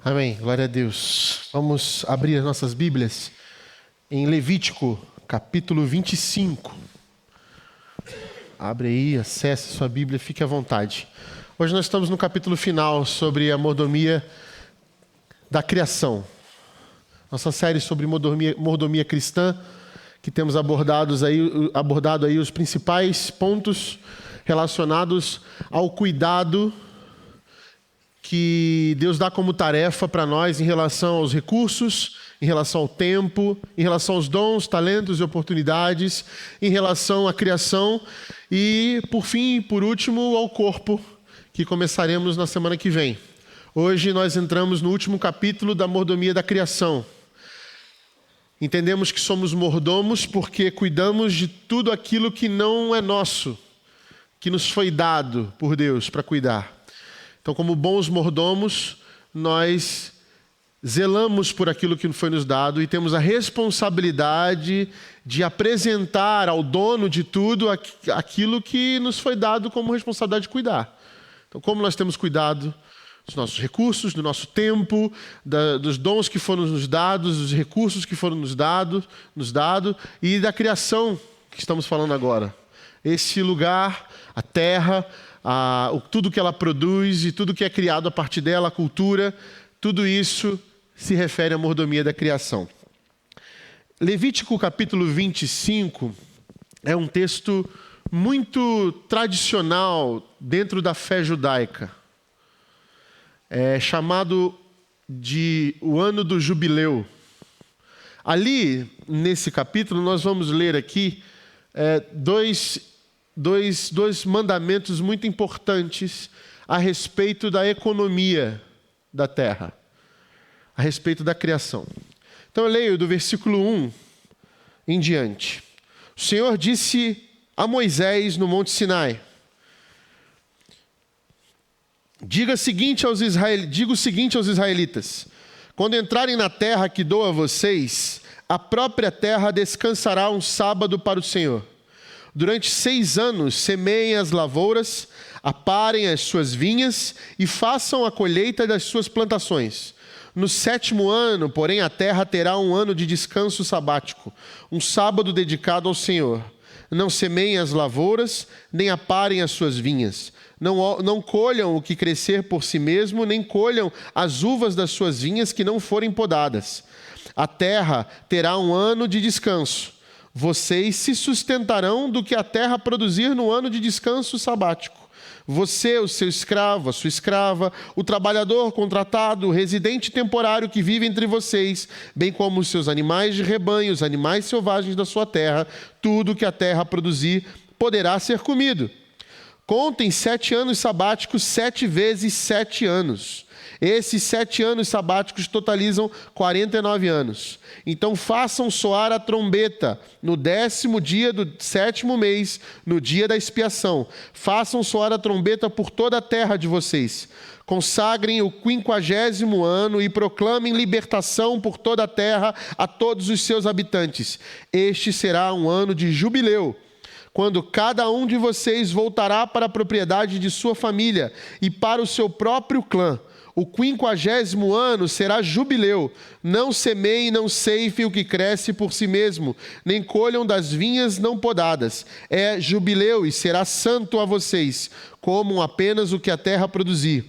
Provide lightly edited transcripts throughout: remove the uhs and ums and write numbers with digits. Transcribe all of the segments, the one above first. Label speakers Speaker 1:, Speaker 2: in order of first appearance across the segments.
Speaker 1: Amém. Glória a Deus. Vamos abrir as nossas Bíblias em Levítico, capítulo 25. Abre aí, acesse sua Bíblia, fique à vontade. Hoje nós estamos no capítulo final sobre a mordomia da criação. Nossa série sobre mordomia cristã, que temos abordado aí os principais pontos relacionados ao cuidado que Deus dá como tarefa para nós em relação aos recursos, em relação ao tempo, em relação aos dons, talentos e oportunidades, em relação à criação e, por fim e por último, ao corpo, que começaremos na semana que vem. Hoje nós entramos no último capítulo da mordomia da criação. Entendemos que somos mordomos porque cuidamos de tudo aquilo que não é nosso, que nos foi dado por Deus para cuidar. Então, como bons mordomos, nós zelamos por aquilo que foi nos dado e temos a responsabilidade de apresentar ao dono de tudo aquilo que nos foi dado como responsabilidade de cuidar. Então, como nós temos cuidado dos nossos recursos, do nosso tempo, dos dons que foram nos dados, dos recursos que foram nos dados e da criação que estamos falando agora. Esse lugar, a terra, tudo que ela produz e tudo que é criado a partir dela, a cultura, tudo isso se refere à mordomia da criação. Levítico capítulo 25 é um texto muito tradicional dentro da fé judaica. É chamado de o ano do jubileu. Ali, nesse capítulo, nós vamos ler aqui dois mandamentos muito importantes a respeito da economia da terra, a respeito da criação. Então eu leio do versículo 1 em diante. O Senhor disse a Moisés no Monte Sinai: Diga o seguinte aos israelitas: quando entrarem na terra que dou a vocês, a própria terra descansará um sábado para o Senhor. Durante 6 anos semeiem as lavouras, aparem as suas vinhas e façam a colheita das suas plantações. No 7º ano, porém, a terra terá um ano de descanso sabático, um sábado dedicado ao Senhor. Não semeiem as lavouras, nem aparem as suas vinhas. Não colham o que crescer por si mesmo, nem colham as uvas das suas vinhas que não forem podadas. A terra terá um ano de descanso. Vocês se sustentarão do que a terra produzir no ano de descanso sabático. Você, o seu escravo, a sua escrava, o trabalhador contratado, o residente temporário que vive entre vocês, bem como os seus animais de rebanho, os animais selvagens da sua terra, tudo que a terra produzir poderá ser comido. Contem 7 anos sabáticos 7 vezes 7 anos. Esses 7 anos sabáticos totalizam 49 anos. Então façam soar a trombeta no 10º dia do 7º mês, no dia da expiação. Façam soar a trombeta por toda a terra de vocês. Consagrem o 50º ano e proclamem libertação por toda a terra a todos os seus habitantes. Este será um ano de jubileu, quando cada um de vocês voltará para a propriedade de sua família e para o seu próprio clã. O 50º ano será jubileu. Não semeiem, não ceifem o que cresce por si mesmo, nem colham das vinhas não podadas. É jubileu e será santo a vocês. Comam apenas o que a terra produzir.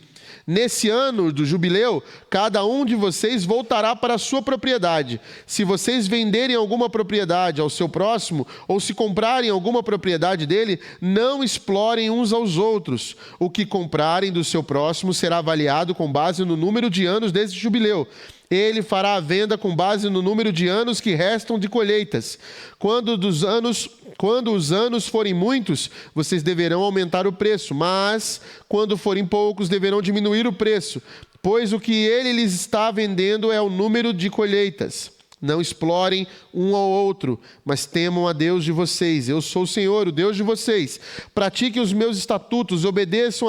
Speaker 1: Nesse ano do jubileu, cada um de vocês voltará para a sua propriedade. Se vocês venderem alguma propriedade ao seu próximo, ou se comprarem alguma propriedade dele, não explorem uns aos outros. O que comprarem do seu próximo será avaliado com base no número de anos desse jubileu. Ele fará a venda com base no número de anos que restam de colheitas. Quando os anos forem muitos, vocês deverão aumentar o preço, mas quando forem poucos, deverão diminuir o preço, pois o que ele lhes está vendendo é o número de colheitas. Não explorem um ao outro, mas temam a Deus de vocês. Eu sou o Senhor, o Deus de vocês. Pratiquem os meus estatutos, obedeçam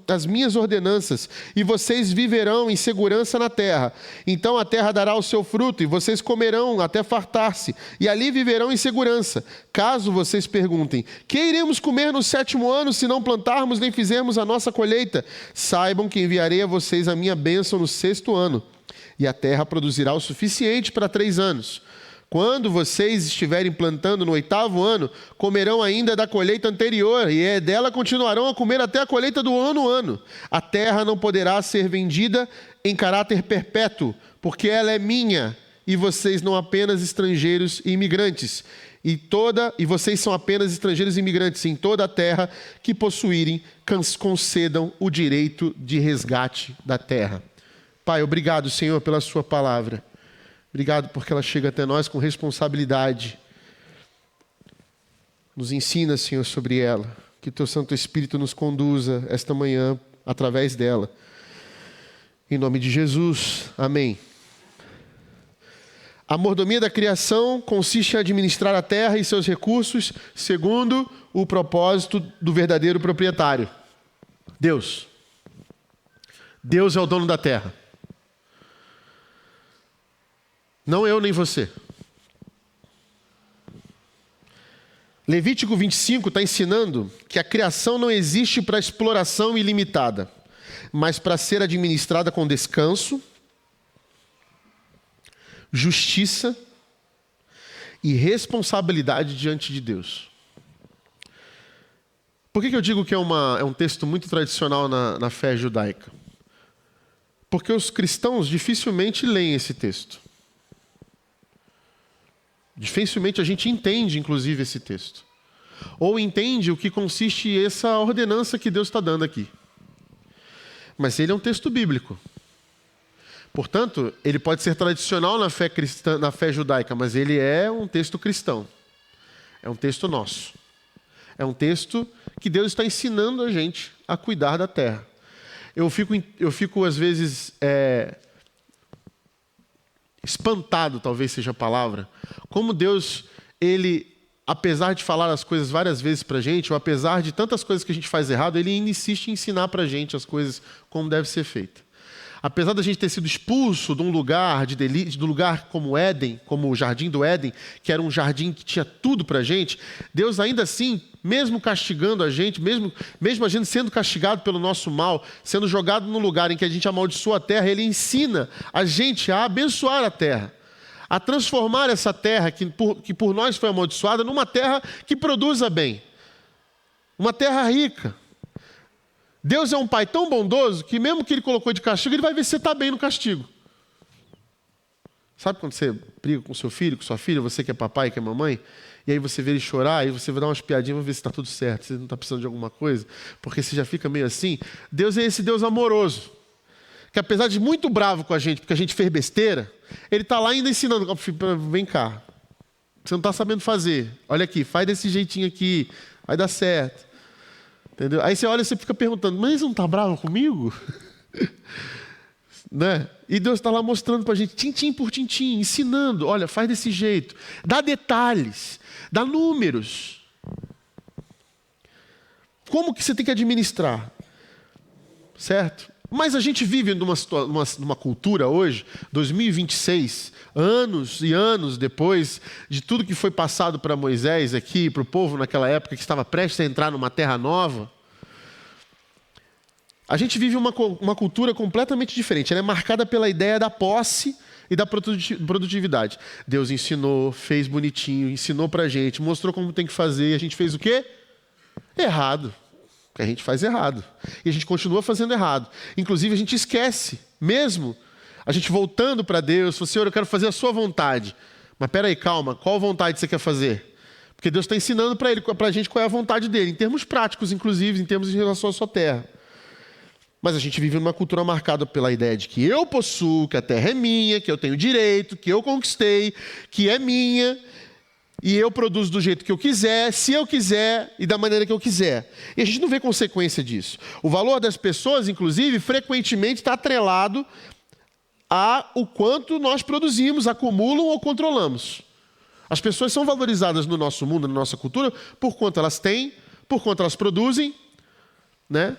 Speaker 1: as minhas ordenanças, e vocês viverão em segurança na terra. Então a terra dará o seu fruto, e vocês comerão até fartar-se, e ali viverão em segurança. Caso vocês perguntem, que iremos comer no 7º ano, se não plantarmos nem fizermos a nossa colheita? Saibam que enviarei a vocês a minha bênção no 6º ano. E a terra produzirá o suficiente para 3 anos. Quando vocês estiverem plantando no 8º ano, comerão ainda da colheita anterior, e dela continuarão a comer até a colheita do ano. A terra não poderá ser vendida em caráter perpétuo, porque ela é minha, e vocês não apenas estrangeiros e imigrantes. E vocês são apenas estrangeiros e imigrantes em toda a terra que possuírem, concedam o direito de resgate da terra. Pai, obrigado, Senhor, pela sua palavra. Obrigado porque ela chega até nós com responsabilidade. Nos ensina, Senhor, sobre ela. Que o teu Santo Espírito nos conduza esta manhã através dela. Em nome de Jesus. Amém. A mordomia da criação consiste em administrar a terra e seus recursos segundo o propósito do verdadeiro proprietário. Deus. Deus é o dono da terra. Não eu nem você. Levítico 25 está ensinando que a criação não existe para exploração ilimitada, mas para ser administrada com descanso, justiça e responsabilidade diante de Deus. Por que eu digo que é um texto muito tradicional na fé judaica? Porque os cristãos dificilmente leem esse texto. Dificilmente a gente entende, inclusive, esse texto. Ou entende o que consiste essa ordenança que Deus está dando aqui. Mas ele é um texto bíblico. Portanto, ele pode ser tradicional na fé cristã, na fé judaica, mas ele é um texto cristão. É um texto nosso. É um texto que Deus está ensinando a gente a cuidar da terra. Eu fico às vezes, espantado, talvez seja a palavra, como Deus, ele, apesar de falar as coisas várias vezes para a gente, ou apesar de tantas coisas que a gente faz errado, ele ainda insiste em ensinar para a gente as coisas como deve ser feita. Apesar da gente ter sido expulso de um lugar de delícia, de um lugar como Éden, como o Jardim do Éden, que era um jardim que tinha tudo para a gente, Deus ainda assim, mesmo castigando a gente, mesmo a gente sendo castigado pelo nosso mal, sendo jogado num lugar em que a gente amaldiçoa a terra, ele ensina a gente a abençoar a terra, a transformar essa terra que por nós foi amaldiçoada numa terra que produza bem, uma terra rica. Deus é um pai tão bondoso que mesmo que ele colocou de castigo, ele vai ver se você está bem no castigo. Sabe quando você briga com seu filho, com sua filha, você que é papai, que é mamãe, e aí você vê ele chorar, aí você vai dar umas piadinhas, vai ver se está tudo certo, se não está precisando de alguma coisa, porque você já fica meio assim. Deus é esse Deus amoroso, que apesar de muito bravo com a gente, porque a gente fez besteira, ele está lá ainda ensinando, vem cá, você não está sabendo fazer, olha aqui, faz desse jeitinho aqui, vai dar certo. Entendeu? Aí você olha e você fica perguntando, mas ele não está bravo comigo? Né? E Deus está lá mostrando para a gente, tintim por tintim, ensinando, olha, faz desse jeito, dá detalhes, dá números. Como que você tem que administrar? Certo? Mas a gente vive numa cultura hoje, 2026, anos e anos depois de tudo que foi passado para Moisés aqui, para o povo naquela época que estava prestes a entrar numa terra nova. A gente vive uma cultura completamente diferente. Ela é marcada pela ideia da posse e da produtividade. Deus ensinou, fez bonitinho, ensinou para a gente, mostrou como tem que fazer. E a gente fez o quê? Errado. Porque a gente faz errado. E a gente continua fazendo errado. Inclusive, a gente esquece, mesmo a gente voltando para Deus, falou, Senhor, eu quero fazer a sua vontade. Mas peraí, calma, qual vontade você quer fazer? Porque Deus está ensinando para a gente qual é a vontade dele, em termos práticos, inclusive, em termos de relação à sua terra. Mas a gente vive numa cultura marcada pela ideia de que eu possuo, que a terra é minha, que eu tenho direito, que eu conquistei, que é minha, e eu produzo do jeito que eu quiser, se eu quiser e da maneira que eu quiser. E a gente não vê consequência disso. O valor das pessoas, inclusive, frequentemente está atrelado a o quanto nós produzimos, acumulam ou controlamos. As pessoas são valorizadas no nosso mundo, na nossa cultura, por quanto elas têm, por quanto elas produzem, né?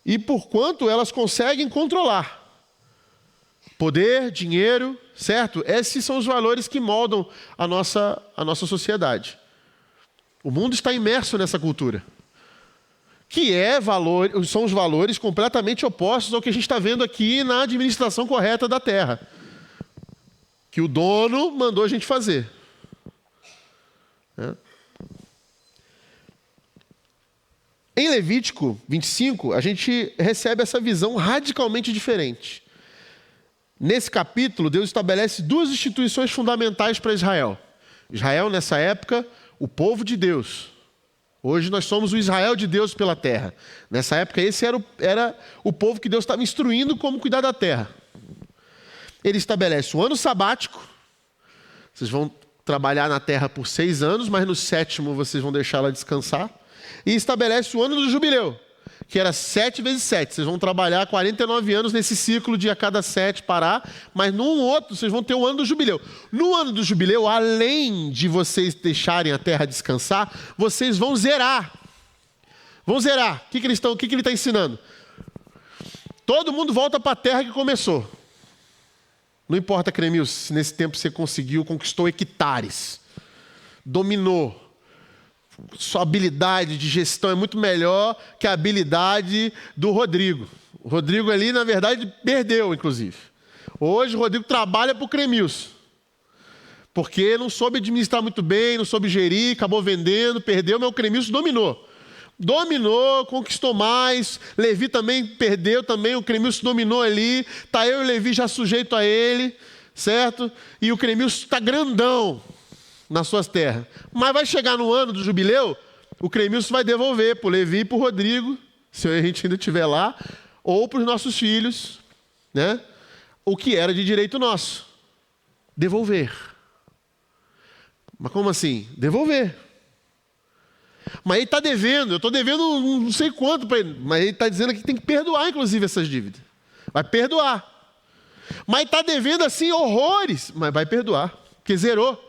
Speaker 1: E por quanto elas conseguem controlar. Poder, dinheiro, certo? Esses são os valores que moldam a nossa sociedade. O mundo está imerso nessa cultura. Que são os valores completamente opostos ao que a gente está vendo aqui na administração correta da terra. Que o dono mandou a gente fazer. Em Levítico 25, a gente recebe essa visão radicalmente diferente. Nesse capítulo, Deus estabelece duas instituições fundamentais para Israel. Israel, nessa época, o povo de Deus. Hoje nós somos o Israel de Deus pela terra. Nessa época, esse era o povo que Deus estava instruindo como cuidar da terra. Ele estabelece o ano sabático. Vocês vão trabalhar na terra por 6 anos, mas no 7º vocês vão deixá-la descansar. E estabelece o ano do jubileu, que era 7 vezes 7. Vocês vão trabalhar 49 anos nesse ciclo de a cada 7 parar, mas num outro vocês vão ter o ano do jubileu. No ano do jubileu, além de vocês deixarem a terra descansar, vocês vão zerar. Vão zerar. O que ele está ensinando? Todo mundo volta para a terra que começou. Não importa, Cremil, se nesse tempo você conquistou hectares, dominou. Sua habilidade de gestão é muito melhor que a habilidade do Rodrigo. O Rodrigo ali, na verdade, perdeu, inclusive. Hoje o Rodrigo trabalha para o Cremilson. Porque não soube administrar muito bem, não soube gerir, acabou vendendo, perdeu, mas o Cremilson dominou. Dominou, conquistou mais. Levi também perdeu, o Cremilson dominou ali. Tá eu e o Levi já sujeito a ele, certo? E o Cremilson está grandão nas suas terras. Mas vai chegar no ano do jubileu, o Cremilson vai devolver para o Levi e para o Rodrigo, se a gente ainda estiver lá, ou para os nossos filhos, né? O que era de direito nosso. Devolver. Mas como assim? Devolver. Mas ele está devendo, eu estou devendo não sei quanto para ele, mas ele está dizendo que tem que perdoar, inclusive, essas dívidas. Vai perdoar. Mas está devendo assim horrores, mas vai perdoar, porque zerou.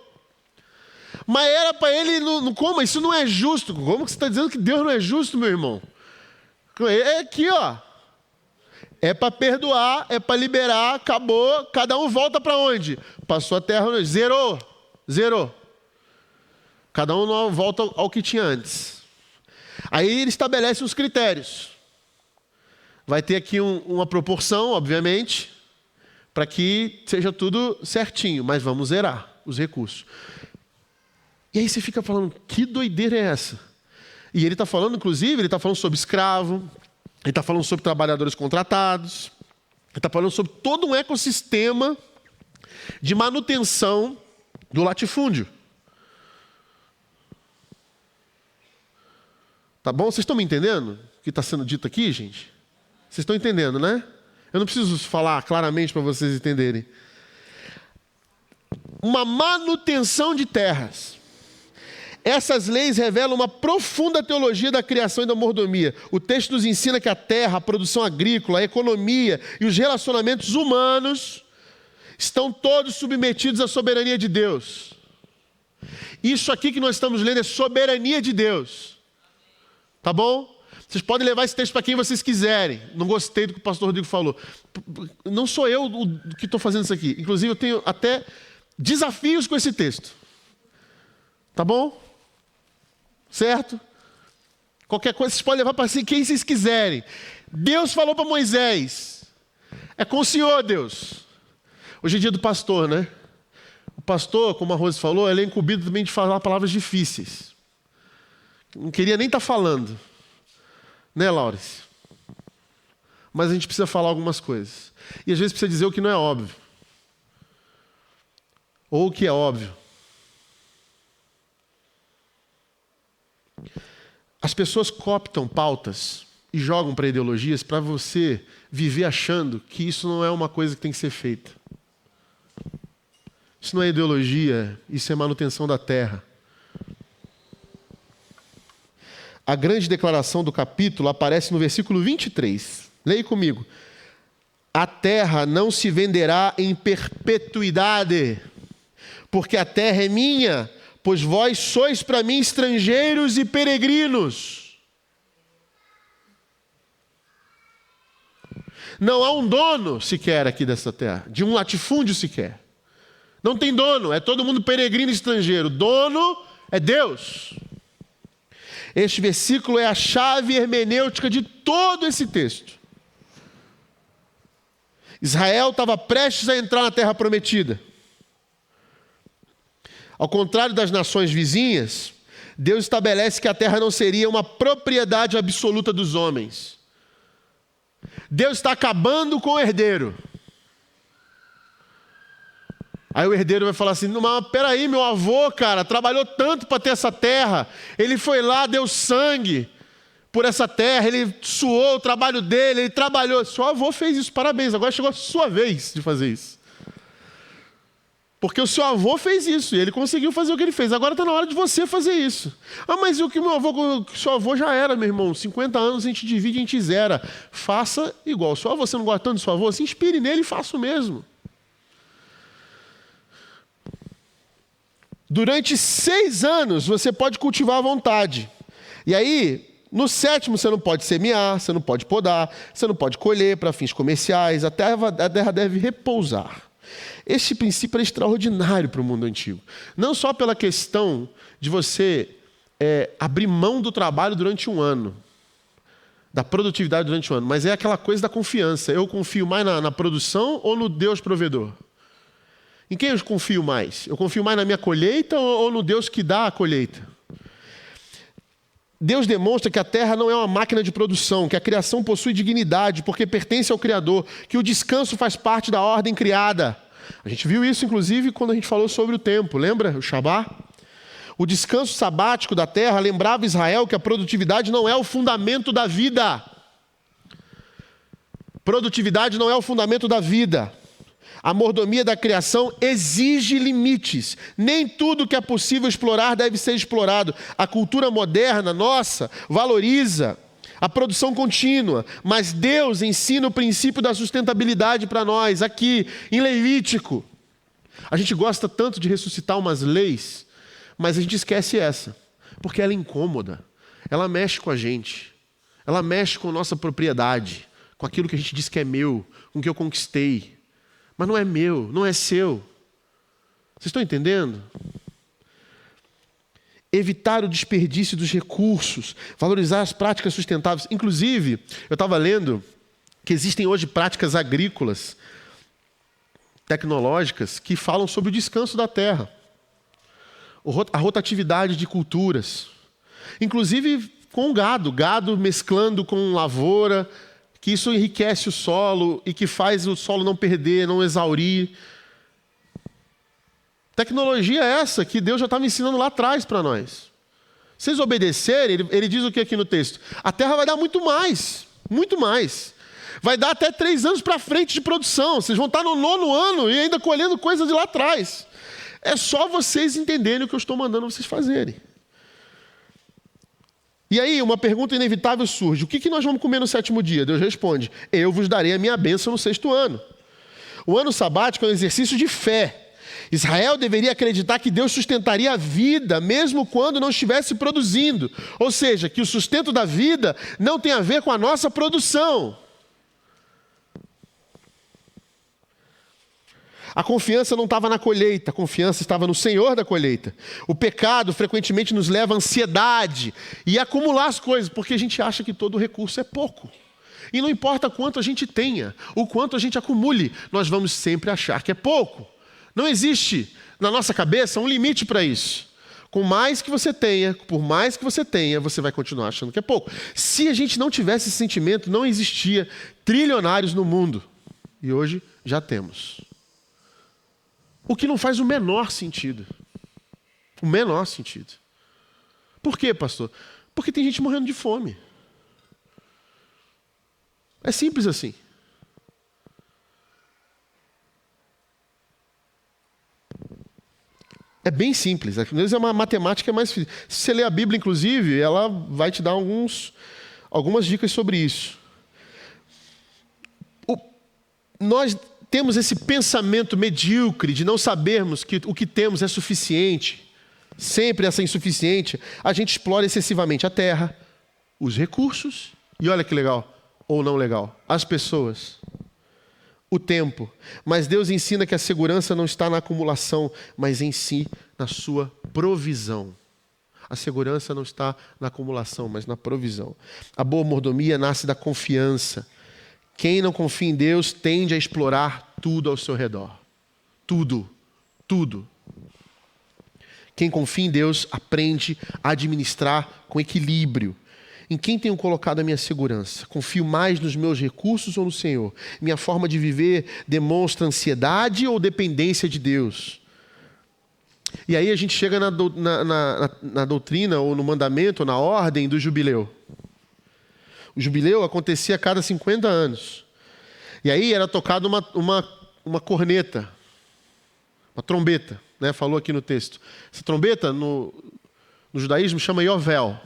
Speaker 1: Mas era para ele, como? Isso não é justo. Como que você está dizendo que Deus não é justo, meu irmão? É aqui, ó. É para perdoar, é para liberar, acabou. Cada um volta para onde? Passou a terra, zerou. Zerou. Cada um volta ao que tinha antes. Aí ele estabelece os critérios. Vai ter aqui uma proporção, obviamente, para que seja tudo certinho, mas vamos zerar os recursos. E aí você fica falando, que doideira é essa? E ele está falando, inclusive, ele está falando sobre escravo, ele está falando sobre trabalhadores contratados, ele está falando sobre todo um ecossistema de manutenção do latifúndio. Tá bom? Vocês estão me entendendo o que está sendo dito aqui, gente? Vocês estão entendendo, né? Eu não preciso falar claramente para vocês entenderem. Uma manutenção de terras. Essas leis revelam uma profunda teologia da criação e da mordomia. O texto nos ensina que a terra, a produção agrícola, a economia e os relacionamentos humanos estão todos submetidos à soberania de Deus. Isso aqui que nós estamos lendo é soberania de Deus. Tá bom? Vocês podem levar esse texto para quem vocês quiserem. Não gostei do que o pastor Rodrigo falou. Não sou eu o que estou fazendo isso aqui. Inclusive, eu tenho até desafios com esse texto. Tá bom? Certo? Qualquer coisa vocês podem levar para quem vocês quiserem. Deus falou para Moisés. É com o Senhor, Deus. Hoje é dia do pastor, né? O pastor, como a Rose falou, ele é incumbido também de falar palavras difíceis. Não queria nem estar falando. Né, Laures? Mas a gente precisa falar algumas coisas. E às vezes precisa dizer o que não é óbvio. Ou o que é óbvio. As pessoas cooptam pautas e jogam para ideologias para você viver achando que isso não é uma coisa que tem que ser feita. Isso não é ideologia, isso é manutenção da terra. A grande declaração do capítulo aparece no versículo 23. Leia comigo. a terra não se venderá em perpetuidade, porque a terra é minha, pois vós sois para mim estrangeiros e peregrinos. Não há um dono sequer aqui dessa terra, de um latifúndio sequer. Não tem dono, é todo mundo peregrino e estrangeiro. Dono é Deus. Este versículo é a chave hermenêutica de todo esse texto. Israel estava prestes a entrar na terra prometida. Ao contrário das nações vizinhas, Deus estabelece que a terra não seria uma propriedade absoluta dos homens. Deus está acabando com o herdeiro. Aí o herdeiro vai falar assim, mas peraí, meu avô, cara, trabalhou tanto para ter essa terra. Ele foi lá, deu sangue por essa terra, ele suou o trabalho dele, ele trabalhou. Seu avô fez isso, parabéns, agora chegou a sua vez de fazer isso. Porque o seu avô fez isso e ele conseguiu fazer o que ele fez. Agora está na hora de você fazer isso. Ah, mas o que o seu avô já era, meu irmão. 50 anos a gente divide, a gente zera. Faça igual. Se você não gosta tanto do seu avô, se inspire nele e faça o mesmo. Durante 6 anos você pode cultivar à vontade. E aí, no 7º você não pode semear, você não pode podar, você não pode colher para fins comerciais. A terra deve repousar. Este princípio é extraordinário para o mundo antigo. Não só pela questão de você abrir mão do trabalho durante um ano, da produtividade durante um ano, mas é aquela coisa da confiança. Eu confio mais na produção ou no Deus provedor? Em quem eu confio mais? Eu confio mais na minha colheita ou no Deus que dá a colheita? Deus demonstra que a terra não é uma máquina de produção, que a criação possui dignidade porque pertence ao Criador, que o descanso faz parte da ordem criada. A gente viu isso, inclusive, quando a gente falou sobre o tempo, lembra? O Shabá. O descanso sabático da terra lembrava Israel que a produtividade não é o fundamento da vida. Produtividade não é o fundamento da vida. A mordomia da criação exige limites. Nem tudo que é possível explorar deve ser explorado. A cultura moderna, nossa, valoriza a produção contínua, mas Deus ensina o princípio da sustentabilidade para nós, aqui em Levítico. A gente gosta tanto de ressuscitar umas leis, mas a gente esquece essa, porque ela é incômoda, ela mexe com a gente, ela mexe com a nossa propriedade, com aquilo que a gente diz que é meu, com o que eu conquistei, mas não é meu, não é seu. Vocês estão entendendo? Evitar o desperdício dos recursos, valorizar as práticas sustentáveis. Inclusive, eu estava lendo que existem hoje práticas agrícolas, tecnológicas, que falam sobre o descanso da terra, a rotatividade de culturas, inclusive com gado mesclando com lavoura, que isso enriquece o solo e que faz o solo não perder, não exaurir. Tecnologia é essa que Deus já estava ensinando lá atrás para nós. Se vocês obedecerem, ele diz o que aqui no texto? A terra vai dar muito mais, muito mais. Vai dar até 3 anos para frente de produção. Vocês vão estar no 9º ano e ainda colhendo coisas de lá atrás. É só vocês entenderem o que eu estou mandando vocês fazerem. E aí, uma pergunta inevitável surge. O que nós vamos comer no 7º dia? Deus responde, eu vos darei a minha bênção no 6º ano. O ano sabático é um exercício de fé. Israel deveria acreditar que Deus sustentaria a vida, mesmo quando não estivesse produzindo. Ou seja, que o sustento da vida não tem a ver com a nossa produção. A confiança não estava na colheita, a confiança estava no Senhor da colheita. O pecado frequentemente nos leva à ansiedade e a acumular as coisas, porque a gente acha que todo recurso é pouco. E não importa quanto a gente tenha, o quanto a gente acumule, nós vamos sempre achar que é pouco. Não existe na nossa cabeça um limite para isso. Com mais que você tenha, por mais que você tenha, você vai continuar achando que é pouco. Se a gente não tivesse esse sentimento, não existia trilionários no mundo. E hoje já temos. O que não faz o menor sentido. O menor sentido. Por quê, pastor? Porque tem gente morrendo de fome. É simples assim. É bem simples. Às vezes é uma matemática mais difícil. Se você ler a Bíblia, inclusive, ela vai te dar algumas dicas sobre isso. nós temos esse pensamento medíocre de não sabermos que o que temos é suficiente, sempre essa insuficiente, a gente explora excessivamente a terra, os recursos, e olha que legal, ou não legal, as pessoas, o tempo. Mas Deus ensina que a segurança não está na acumulação, mas em si, na sua provisão. A segurança não está na acumulação, mas na provisão. A boa mordomia nasce da confiança. Quem não confia em Deus tende a explorar tudo ao seu redor. Tudo. Tudo. Quem confia em Deus aprende a administrar com equilíbrio. Em quem tenho colocado a minha segurança? Confio mais nos meus recursos ou no Senhor? Minha forma de viver demonstra ansiedade ou dependência de Deus? E aí a gente chega na doutrina, ou no mandamento, ou na ordem do jubileu. O jubileu acontecia a cada 50 anos. E aí era tocada uma corneta, uma trombeta, né? Falou aqui no texto. Essa trombeta, no judaísmo, chama Yovel.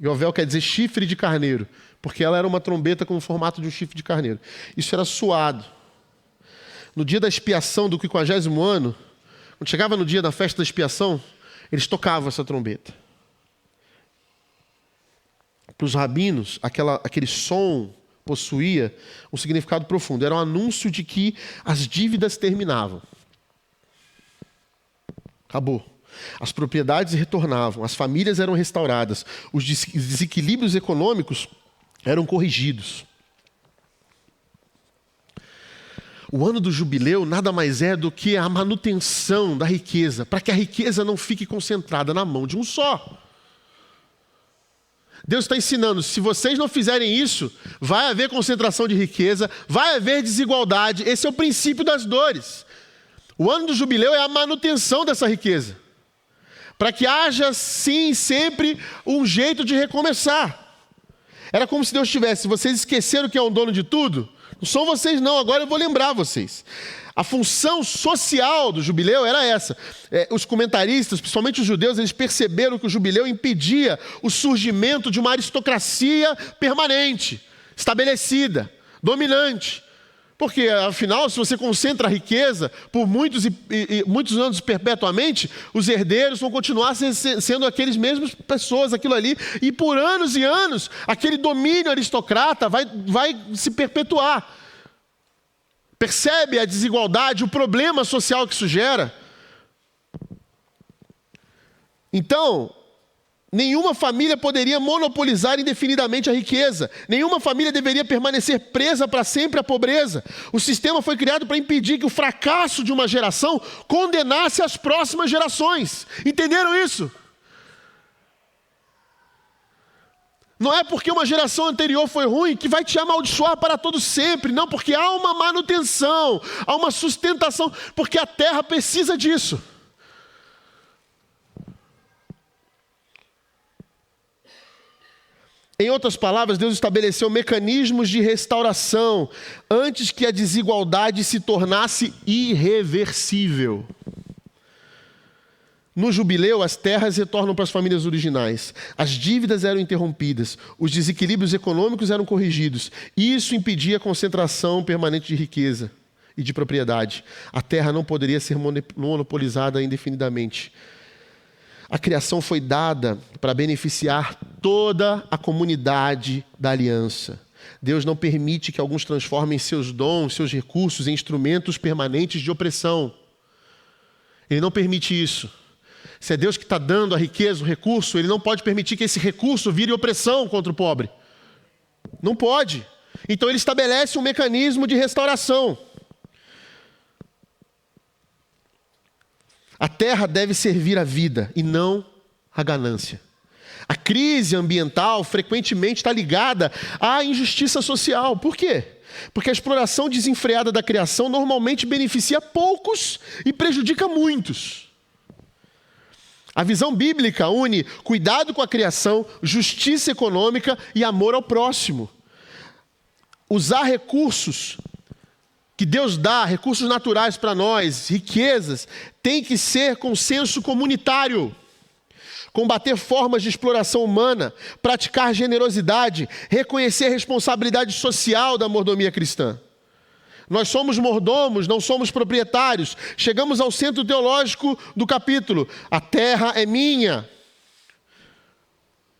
Speaker 1: Yovel quer dizer chifre de carneiro, porque ela era uma trombeta com o formato de um chifre de carneiro. Isso era suado. No dia da expiação do 50º ano, quando chegava no dia da festa da expiação, eles tocavam essa trombeta. Para os rabinos, aquele som possuía um significado profundo. Era um anúncio de que as dívidas terminavam. Acabou. As propriedades retornavam, as famílias eram restauradas, os desequilíbrios econômicos eram corrigidos. O ano do jubileu nada mais é do que a manutenção da riqueza, para que a riqueza não fique concentrada na mão de um só. Deus está ensinando, se vocês não fizerem isso, vai haver concentração de riqueza, vai haver desigualdade. Esse é o princípio das dores. O ano do jubileu é a manutenção dessa riqueza, para que haja, sim, sempre um jeito de recomeçar. Era como se Deus tivesse, vocês esqueceram que é o dono de tudo? Não são vocês não, agora eu vou lembrar vocês. A função social do jubileu era essa. Os comentaristas, principalmente os judeus, eles perceberam que o jubileu impedia o surgimento de uma aristocracia permanente, estabelecida, dominante. Porque, afinal, se você concentra a riqueza por muitos anos perpetuamente, os herdeiros vão continuar sendo aqueles mesmos pessoas, aquilo ali, e por anos e anos, aquele domínio aristocrata vai se perpetuar. Percebe a desigualdade, o problema social que isso gera? Então, nenhuma família poderia monopolizar indefinidamente a riqueza. Nenhuma família deveria permanecer presa para sempre à pobreza. O sistema foi criado para impedir que o fracasso de uma geração condenasse as próximas gerações. Entenderam isso? Não é porque uma geração anterior foi ruim que vai te amaldiçoar para todo sempre. Não, porque há uma manutenção, há uma sustentação, porque a terra precisa disso. Em outras palavras, Deus estabeleceu mecanismos de restauração antes que a desigualdade se tornasse irreversível. No jubileu, as terras retornam para as famílias originais. As dívidas eram interrompidas. Os desequilíbrios econômicos eram corrigidos. Isso impedia a concentração permanente de riqueza e de propriedade. A terra não poderia ser monopolizada indefinidamente. A criação foi dada para beneficiar toda a comunidade da aliança. Deus não permite que alguns transformem seus dons, seus recursos em instrumentos permanentes de opressão. Ele não permite isso. Se é Deus que está dando a riqueza, o recurso, Ele não pode permitir que esse recurso vire opressão contra o pobre. Não pode. Então Ele estabelece um mecanismo de restauração. A terra deve servir à vida e não à ganância. A crise ambiental frequentemente está ligada à injustiça social. Por quê? Porque a exploração desenfreada da criação normalmente beneficia poucos e prejudica muitos. A visão bíblica une cuidado com a criação, justiça econômica e amor ao próximo. Usar recursos que Deus dá, recursos naturais para nós, riquezas, tem que ser com senso comunitário. Combater formas de exploração humana, praticar generosidade, reconhecer a responsabilidade social da mordomia cristã. Nós somos mordomos, não somos proprietários. Chegamos ao centro teológico do capítulo. A terra é minha.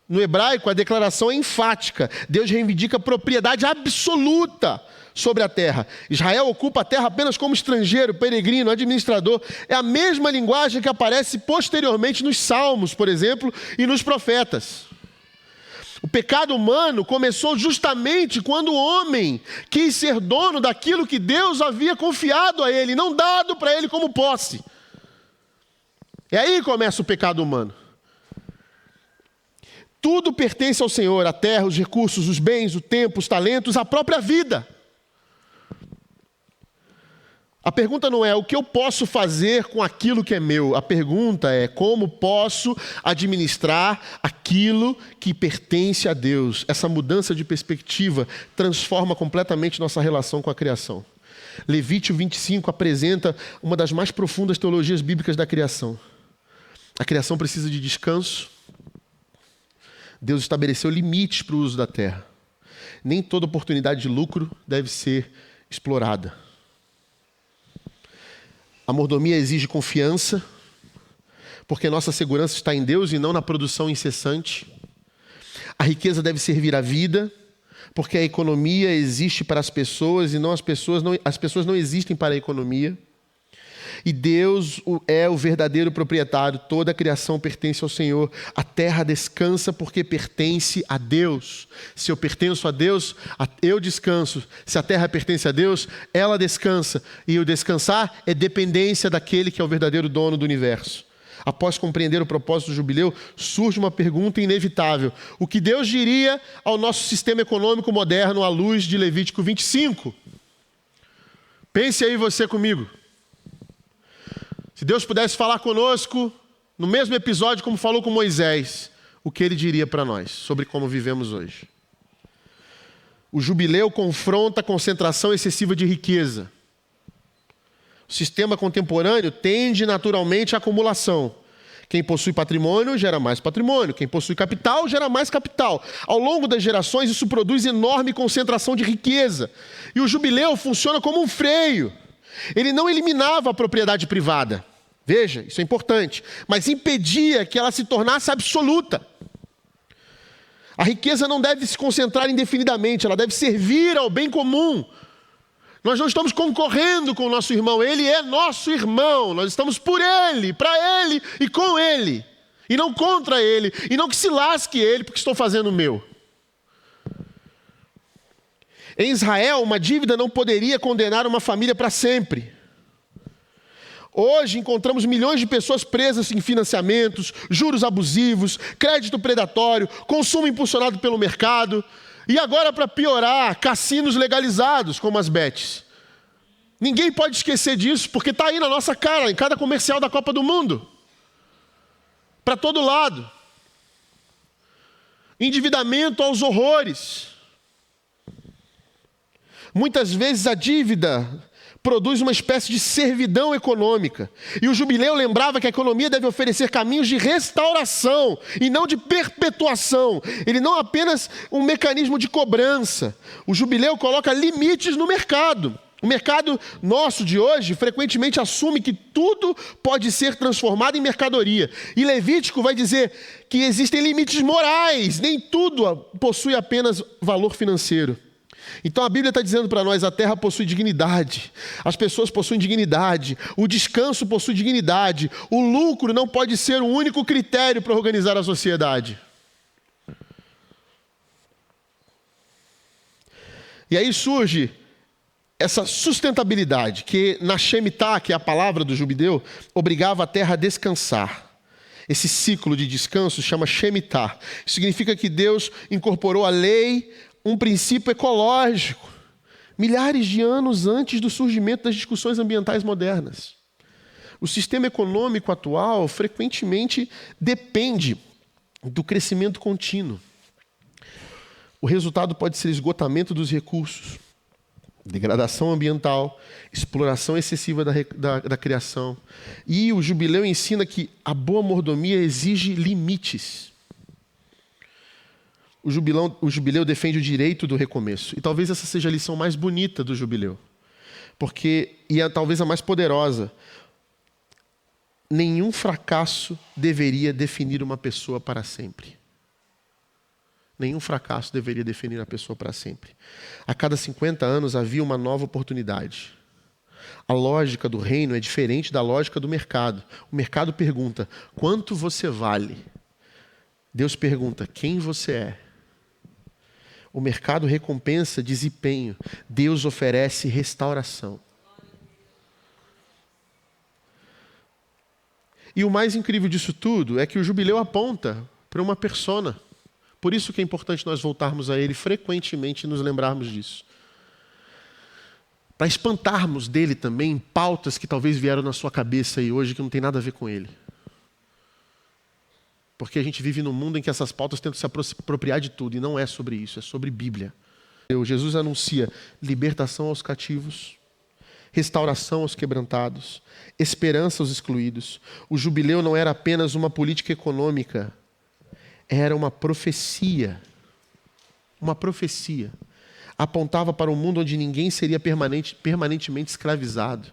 Speaker 1: No hebraico, a declaração é enfática. Deus reivindica propriedade absoluta sobre a terra. Israel ocupa a terra apenas como estrangeiro, peregrino, administrador. É a mesma linguagem que aparece posteriormente nos Salmos, por exemplo, e nos profetas. O pecado humano começou justamente quando o homem quis ser dono daquilo que Deus havia confiado a ele, não dado para ele como posse. E aí começa o pecado humano. Tudo pertence ao Senhor, a terra, os recursos, os bens, o tempo, os talentos, a própria vida. A pergunta não é o que eu posso fazer com aquilo que é meu. A pergunta é como posso administrar aquilo que pertence a Deus. Essa mudança de perspectiva transforma completamente nossa relação com a criação. Levítico 25 apresenta uma das mais profundas teologias bíblicas da criação. A criação precisa de descanso. Deus estabeleceu limites para o uso da terra. Nem toda oportunidade de lucro deve ser explorada. A mordomia exige confiança, porque nossa segurança está em Deus e não na produção incessante. A riqueza deve servir à vida, porque a economia existe para as pessoas e não as pessoas não existem para a economia. E Deus é o verdadeiro proprietário, toda a criação pertence ao Senhor. A terra descansa porque pertence a Deus. Se eu pertenço a Deus, eu descanso. Se a terra pertence a Deus, ela descansa. E o descansar é dependência daquele que é o verdadeiro dono do universo. Após compreender o propósito do jubileu, surge uma pergunta inevitável. O que Deus diria ao nosso sistema econômico moderno à luz de Levítico 25? Pense aí você comigo. Se Deus pudesse falar conosco, no mesmo episódio como falou com Moisés, o que ele diria para nós sobre como vivemos hoje? O jubileu confronta a concentração excessiva de riqueza. O sistema contemporâneo tende naturalmente à acumulação. Quem possui patrimônio gera mais patrimônio. Quem possui capital gera mais capital. Ao longo das gerações, isso produz enorme concentração de riqueza. E o jubileu funciona como um freio. Ele não eliminava a propriedade privada. Veja, isso é importante. Mas impedia que ela se tornasse absoluta. A riqueza não deve se concentrar indefinidamente. Ela deve servir ao bem comum. Nós não estamos concorrendo com o nosso irmão. Ele é nosso irmão. Nós estamos por ele, para ele e com ele. E não contra ele. E não que se lasque ele porque estou fazendo o meu. Em Israel, uma dívida não poderia condenar uma família para sempre. Hoje encontramos milhões de pessoas presas em financiamentos, juros abusivos, crédito predatório, consumo impulsionado pelo mercado. E agora, para piorar, cassinos legalizados, como as bets. Ninguém pode esquecer disso, porque está aí na nossa cara, em cada comercial da Copa do Mundo. Para todo lado. Endividamento aos horrores. Muitas vezes a dívida produz uma espécie de servidão econômica. E o jubileu lembrava que a economia deve oferecer caminhos de restauração e não de perpetuação. Ele não é apenas um mecanismo de cobrança. O jubileu coloca limites no mercado. O mercado nosso de hoje frequentemente assume que tudo pode ser transformado em mercadoria. E Levítico vai dizer que existem limites morais. Nem tudo possui apenas valor financeiro. Então a Bíblia está dizendo para nós, a terra possui dignidade, as pessoas possuem dignidade, o descanso possui dignidade, o lucro não pode ser o único critério para organizar a sociedade. E aí surge essa sustentabilidade, que na Shemitah, que é a palavra do jubileu, obrigava a terra a descansar. Esse ciclo de descanso chama Shemitah. Isso significa que Deus incorporou a lei, um princípio ecológico, milhares de anos antes do surgimento das discussões ambientais modernas. O sistema econômico atual frequentemente depende do crescimento contínuo. O resultado pode ser esgotamento dos recursos, degradação ambiental, exploração excessiva da criação. E o jubileu ensina que a boa mordomia exige limites. O jubileu defende o direito do recomeço. E talvez essa seja a lição mais bonita do jubileu. e talvez a mais poderosa, nenhum fracasso deveria definir uma pessoa para sempre. Nenhum fracasso deveria definir a pessoa para sempre. A cada 50 anos havia uma nova oportunidade. A lógica do reino é diferente da lógica do mercado. O mercado pergunta, quanto você vale? Deus pergunta, quem você é? O mercado recompensa desempenho. Deus oferece restauração. E o mais incrível disso tudo é que o jubileu aponta para uma persona. Por isso que é importante nós voltarmos a ele frequentemente e nos lembrarmos disso. Para espantarmos dele também pautas que talvez vieram na sua cabeça aí hoje que não tem nada a ver com ele. Porque a gente vive num mundo em que essas pautas tentam se apropriar de tudo, e não é sobre isso, é sobre Bíblia. Jesus anuncia libertação aos cativos, restauração aos quebrantados, esperança aos excluídos. O jubileu não era apenas uma política econômica, era uma profecia. Uma profecia. Apontava para um mundo onde ninguém seria permanentemente escravizado,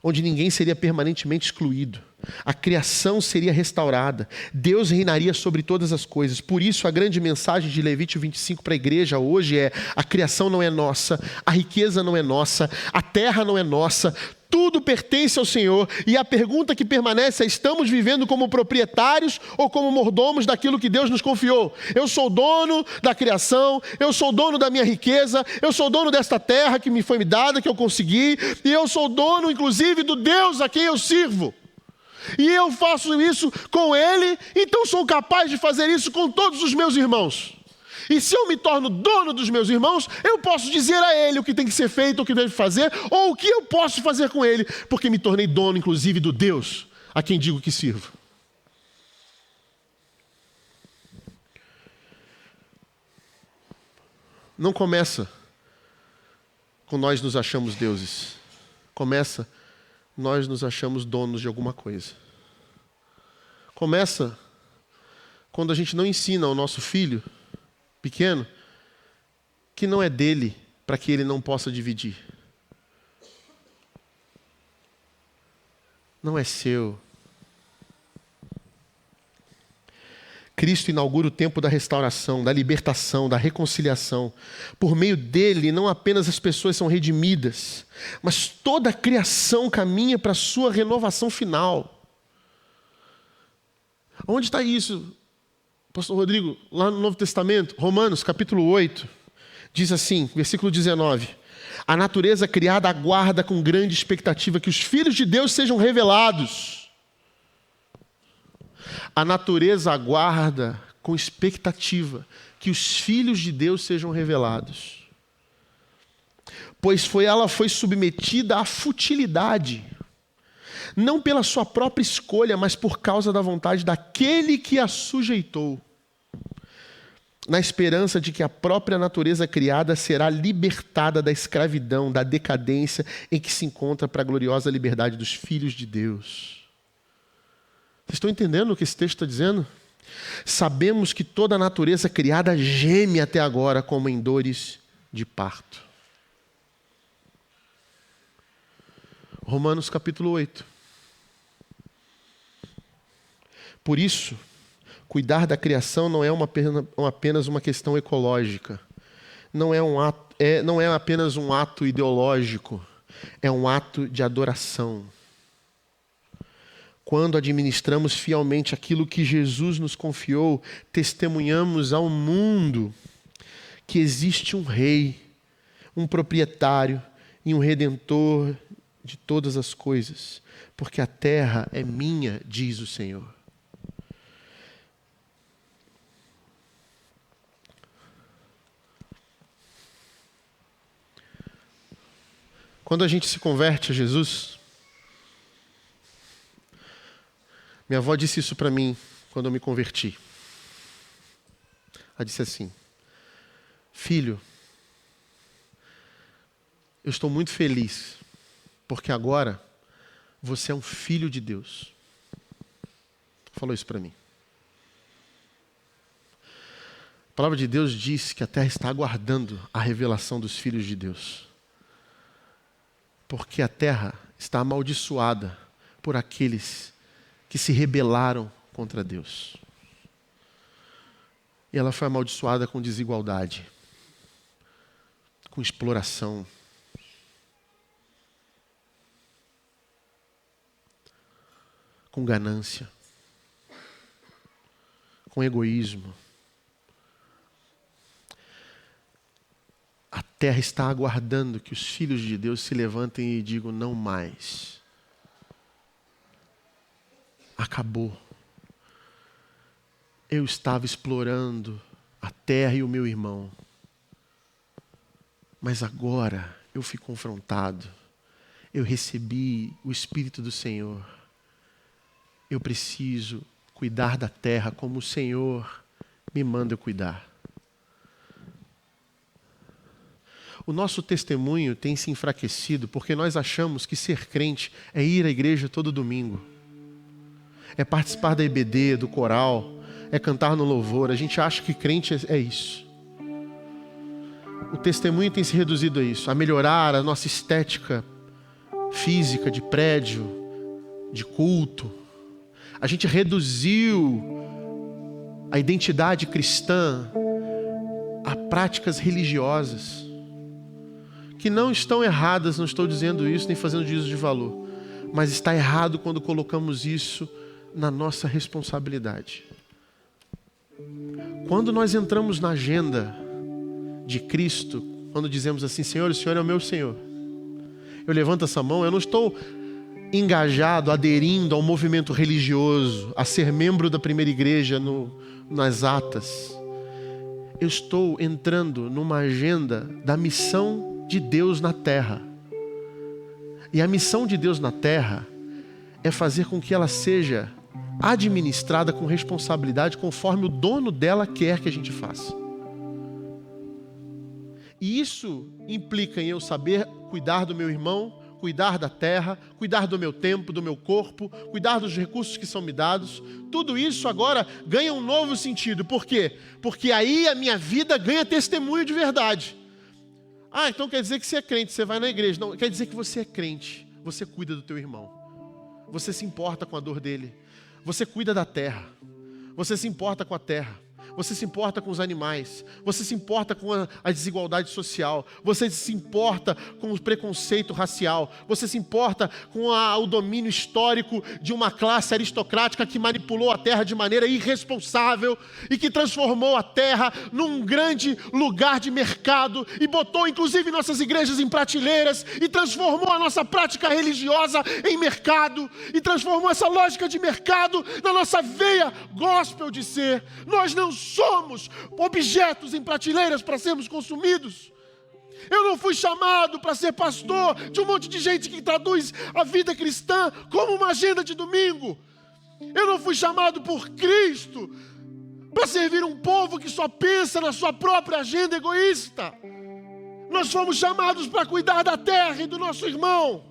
Speaker 1: onde ninguém seria permanentemente excluído. A criação seria restaurada. Deus reinaria sobre todas as coisas. Por isso, a grande mensagem de Levítico 25 para a igreja hoje é: a criação não é nossa, a riqueza não é nossa, a terra não é nossa, tudo pertence ao Senhor. E a pergunta que permanece é: estamos vivendo como proprietários ou como mordomos daquilo que Deus nos confiou? Eu sou dono da criação, eu sou dono da minha riqueza, eu sou dono desta terra que me foi dada, que eu consegui, e eu sou dono, inclusive, do Deus a quem eu sirvo. E eu faço isso com Ele, então sou capaz de fazer isso com todos os meus irmãos. E se eu me torno dono dos meus irmãos, eu posso dizer a ele o que tem que ser feito, o que deve fazer, ou o que eu posso fazer com ele, porque me tornei dono, inclusive, do Deus a quem digo que sirvo. Não começa com nós nos achamos deuses. Começa nós nos achamos donos de alguma coisa. Começa quando a gente não ensina ao nosso filho pequeno que não é dele, para que ele não possa dividir. Não é seu. Cristo inaugura o tempo da restauração, da libertação, da reconciliação. Por meio dele, não apenas as pessoas são redimidas, mas toda a criação caminha para a sua renovação final. Onde está isso, Pastor Rodrigo? Lá no Novo Testamento, Romanos capítulo 8, diz assim, versículo 19: a natureza criada aguarda com grande expectativa que os filhos de Deus sejam revelados. A natureza aguarda com expectativa que os filhos de Deus sejam revelados. Pois ela foi submetida à futilidade, não pela sua própria escolha, mas por causa da vontade daquele que a sujeitou, na esperança de que a própria natureza criada será libertada da escravidão, da decadência em que se encontra, para a gloriosa liberdade dos filhos de Deus. Vocês estão entendendo o que esse texto está dizendo? Sabemos que toda a natureza criada geme até agora como em dores de parto. Romanos capítulo 8. Por isso, cuidar da criação não é apenas uma questão ecológica. Não é apenas um ato ideológico. É um ato de adoração. Quando administramos fielmente aquilo que Jesus nos confiou, testemunhamos ao mundo que existe um rei, um proprietário e um redentor de todas as coisas, porque a terra é minha, diz o Senhor. Quando a gente se converte a Jesus, minha avó disse isso para mim quando eu me converti. Ela disse assim: filho, eu estou muito feliz, porque agora você é um filho de Deus. Falou isso para mim. A palavra de Deus diz que a terra está aguardando a revelação dos filhos de Deus. Porque a terra está amaldiçoada por aqueles que se rebelaram contra Deus. E ela foi amaldiçoada com desigualdade, com exploração, com ganância, com egoísmo. A terra está aguardando que os filhos de Deus se levantem e digam: não mais. Acabou. Eu estava explorando a terra e o meu irmão. Mas agora eu fui confrontado. Eu recebi o Espírito do Senhor. Eu preciso cuidar da terra como o Senhor me manda eu cuidar. O nosso testemunho tem se enfraquecido porque nós achamos que ser crente é ir à igreja todo domingo. É participar da EBD, do coral, é cantar no louvor. A gente acha que crente é isso. O testemunho tem se reduzido a isso, a melhorar a nossa estética física de prédio, de culto. A gente reduziu a identidade cristã a práticas religiosas, que não estão erradas, não estou dizendo isso nem fazendo juízo de valor, mas está errado quando colocamos isso na nossa responsabilidade. Quando nós entramos na agenda de Cristo, quando dizemos assim: Senhor, o Senhor é o meu Senhor, eu levanto essa mão, eu não estou engajado, aderindo ao movimento religioso, a ser membro da primeira igreja nas atas. Eu estou entrando numa agenda da missão de Deus na terra. E a missão de Deus na terra é fazer com que ela seja administrada com responsabilidade conforme o dono dela quer que a gente faça. E isso implica em eu saber cuidar do meu irmão, cuidar da terra, cuidar do meu tempo, do meu corpo, cuidar dos recursos que são me dados. Tudo isso agora ganha um novo sentido. Por quê? Porque aí a minha vida ganha testemunho de verdade. Ah, então quer dizer que você é crente, você vai na igreja. Não, quer dizer que você é crente, você cuida do teu irmão. Você se importa com a dor dele. Você cuida da terra. Você se importa com a terra. Você se importa com os animais. Você se importa com a desigualdade social. Você se importa com o preconceito racial. Você se importa com o domínio histórico de uma classe aristocrática que manipulou a terra de maneira irresponsável e que transformou a terra num grande lugar de mercado e botou inclusive nossas igrejas em prateleiras e transformou a nossa prática religiosa em mercado e transformou essa lógica de mercado na nossa veia gospel de ser. Nós não somos objetos em prateleiras para sermos consumidos. Eu não fui chamado para ser pastor de um monte de gente que traduz a vida cristã como uma agenda de domingo. Eu não fui chamado por Cristo para servir um povo que só pensa na sua própria agenda egoísta. Nós fomos chamados para cuidar da terra e do nosso irmão.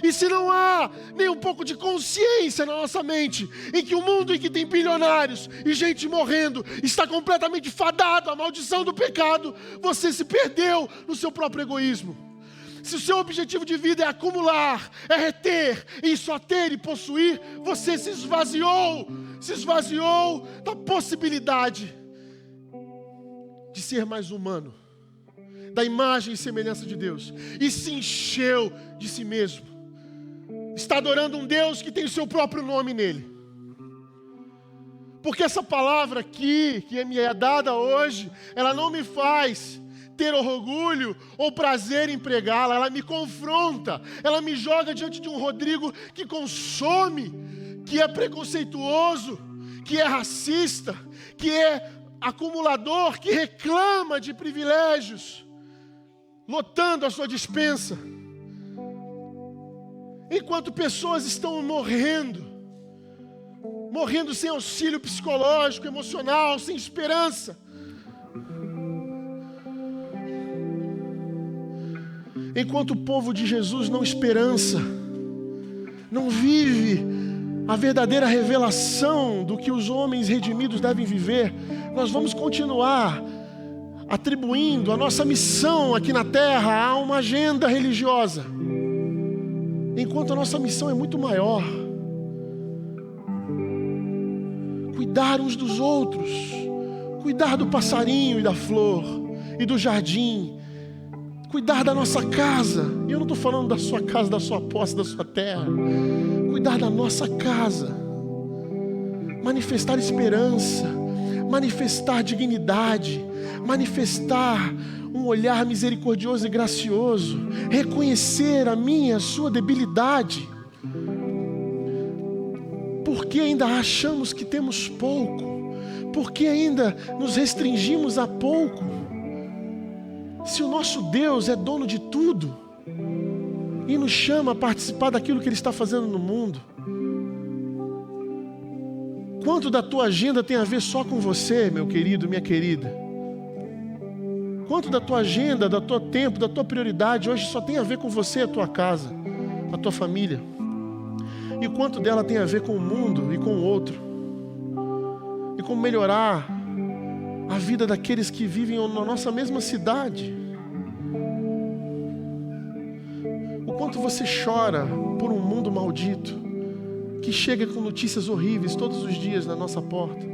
Speaker 1: E se não há nem um pouco de consciência na nossa mente em que o mundo em que tem bilionários e gente morrendo está completamente fadado à maldição do pecado, você se perdeu no seu próprio egoísmo. Se o seu objetivo de vida é acumular, é reter, e só ter e possuir, você se esvaziou da possibilidade de ser mais humano, da imagem e semelhança de Deus, e se encheu de si mesmo. Está adorando um Deus que tem o seu próprio nome nele. Porque essa palavra aqui, que me é dada hoje, ela não me faz ter orgulho ou prazer em pregá-la, ela me confronta, ela me joga diante de um Rodrigo que consome, que é preconceituoso, que é racista, que é acumulador, que reclama de privilégios, lotando a sua despensa. Enquanto pessoas estão morrendo sem auxílio psicológico, emocional, sem esperança. Enquanto o povo de Jesus não esperança, não vive a verdadeira revelação do que os homens redimidos devem viver, nós vamos continuar atribuindo a nossa missão aqui na terra a uma agenda religiosa. enquanto a nossa missão é muito maior. Cuidar uns dos outros, cuidar do passarinho e da flor e do jardim, cuidar da nossa casa. E eu não estou falando da sua casa, da sua posse, da sua terra. Cuidar da nossa casa, manifestar esperança, manifestar dignidade, manifestar um olhar misericordioso e gracioso, reconhecer a minha e a sua debilidade. Porque ainda achamos que temos pouco? Porque ainda nos restringimos a pouco? Se o nosso Deus é dono de tudo e nos chama a participar daquilo que Ele está fazendo no mundo, quanto da tua agenda tem a ver só com você, meu querido, minha querida? Quanto da tua agenda, do teu tempo, da tua prioridade hoje só tem a ver com você e a tua casa, a tua família? E quanto dela tem a ver com o mundo e com o outro? E como melhorar a vida daqueles que vivem na nossa mesma cidade? O quanto você chora por um mundo maldito que chega com notícias horríveis todos os dias na nossa porta?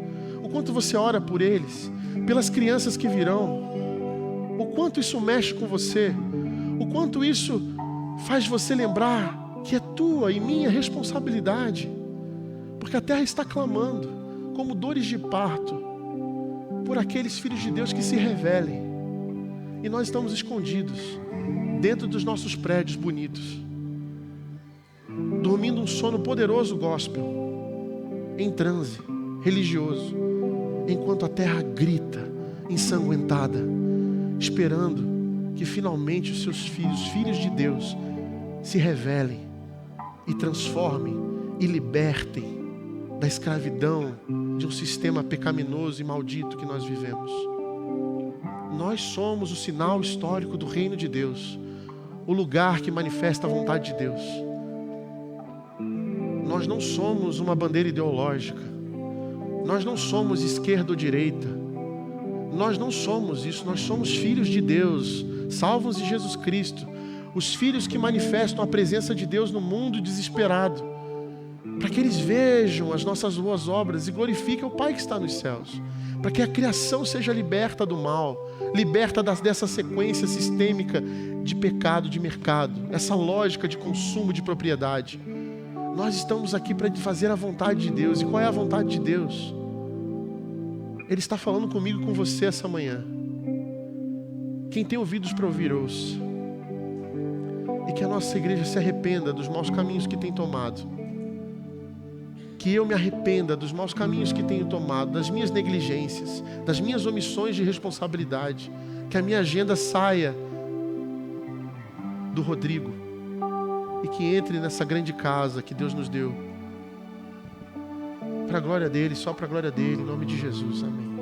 Speaker 1: O quanto você ora por eles, pelas crianças que virão? O quanto isso mexe com você? O quanto isso faz você lembrar que é tua e minha responsabilidade? Porque a terra está clamando, como dores de parto, por aqueles filhos de Deus que se revelem. E nós estamos escondidos dentro dos nossos prédios bonitos, dormindo um sono poderoso gospel, em transe religioso, enquanto a terra grita, ensanguentada, esperando que finalmente os seus filhos, filhos de Deus, se revelem e transformem e libertem da escravidão de um sistema pecaminoso e maldito que nós vivemos. Nós somos o sinal histórico do reino de Deus, o lugar que manifesta a vontade de Deus. Nós não somos uma bandeira ideológica, nós não somos esquerda ou direita, nós não somos isso. Nós somos filhos de Deus, salvos em Jesus Cristo, os filhos que manifestam a presença de Deus no mundo desesperado, para que eles vejam as nossas boas obras e glorifiquem o Pai que está nos céus, para que a criação seja liberta do mal, liberta dessa sequência sistêmica de pecado, de mercado, essa lógica de consumo de propriedade. Nós estamos aqui para fazer a vontade de Deus. E qual é a vontade de Deus? Ele está falando comigo e com você essa manhã. Quem tem ouvidos para ouvir, ouça. E que a nossa igreja se arrependa dos maus caminhos que tem tomado. Que eu me arrependa dos maus caminhos que tenho tomado, das minhas negligências, das minhas omissões de responsabilidade. Que a minha agenda saia do Rodrigo e que entre nessa grande casa que Deus nos deu, para a glória dele, só para a glória dele, em nome de Jesus, amém.